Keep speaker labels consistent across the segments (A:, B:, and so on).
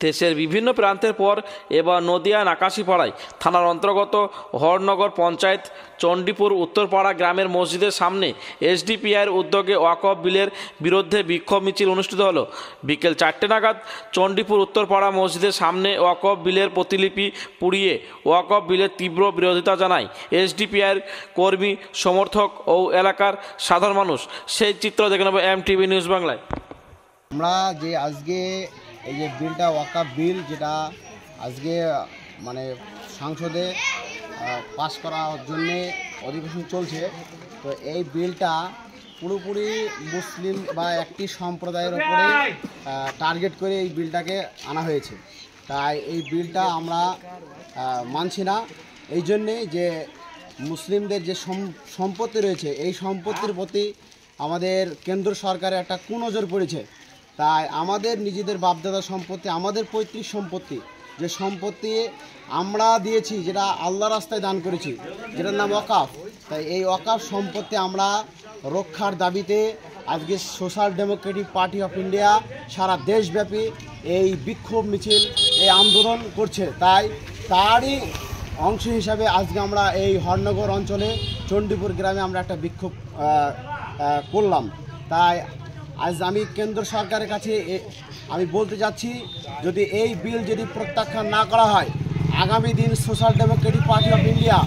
A: দেশের বিভিন্ন প্রান্তের পর এবার নদিয়া নাকাশিপাড়ায় থানার অন্তর্গত হরনগর পঞ্চায়েত চণ্ডীপুর উত্তরপাড়া গ্রামের মসজিদের সামনে এসডিপিআইয়ের উদ্যোগে ওয়াকফ বিলের বিরুদ্ধে বিক্ষোভ মিছিল অনুষ্ঠিত হলো। বিকেল 4টে নাগাদ চণ্ডীপুর উত্তরপাড়া মসজিদের সামনে ওয়াকফ বিলের প্রতিলিপি পুড়িয়ে ওয়াকফ বিলের তীব্র বিরোধিতা জানায় এসডিপিআইয়ের কর্মী, সমর্থক ও এলাকার সাধারণ মানুষ। সেই চিত্র দেখে নেব এমটিভি নিউজ বাংলায়।
B: আমরা যে আজকে এই যে বিলটা ওয়াকফ বিল যেটা আজকে মানে সংসদে পাস করার জন্যে অধিবেশন চলছে, তো এই বিলটা পুরোপুরি মুসলিম বা একটি সম্প্রদায়ের উপরে টার্গেট করে এই বিলটাকে আনা হয়েছে। তাই এই বিলটা আমরা মানছি না, এই জন্যে যে মুসলিমদের যে সম্পত্তি রয়েছে এই সম্পত্তির প্রতি আমাদের কেন্দ্র সরকারের একটা কুনজর পড়েছে। তাই আমাদের নিজেদের বাপদাদা সম্পত্তি, আমাদের পৈতৃক সম্পত্তি, যে সম্পত্তি আমরা দিয়েছি, যেটা আল্লাহ রাস্তায় দান করেছি, যেটার নাম ওয়াকফ, তাই এই ওয়াকফ সম্পত্তি আমরা রক্ষার দাবিতে আজকে social democratic party of India সারা দেশব্যাপী এই বিক্ষোভ মিছিল, এই আন্দোলন করছে। তাই তারই অংশ হিসাবে আজকে আমরা এই হরনগর অঞ্চলে চণ্ডীপুর গ্রামে আমরা একটা বিক্ষোভ করলাম। তাই আজ আমি কেন্দ্র সরকারের কাছে আমি বলতে চাচ্ছি, যদি এই বিল যদি প্রত্যাখ্যান না করা হয়, আগামী দিন social democratic party of India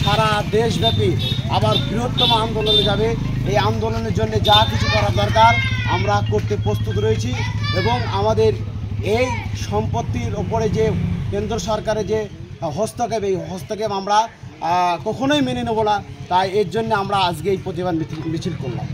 B: সারা দেশব্যাপী আবার বৃহত্তম আন্দোলনে যাবে। এই আন্দোলনের জন্য যা কিছু করার দরকার আমরা করতে প্রস্তুত রয়েছি এবং আমাদের এই সম্পত্তির ওপরে যে কেন্দ্র সরকারের যে হস্তক্ষেপ, এই হস্তক্ষেপ আমরা কখনোই মেনে নেব না। তাই এর জন্য আমরা আজকে এই প্রতিবাদ মিছিল করলাম।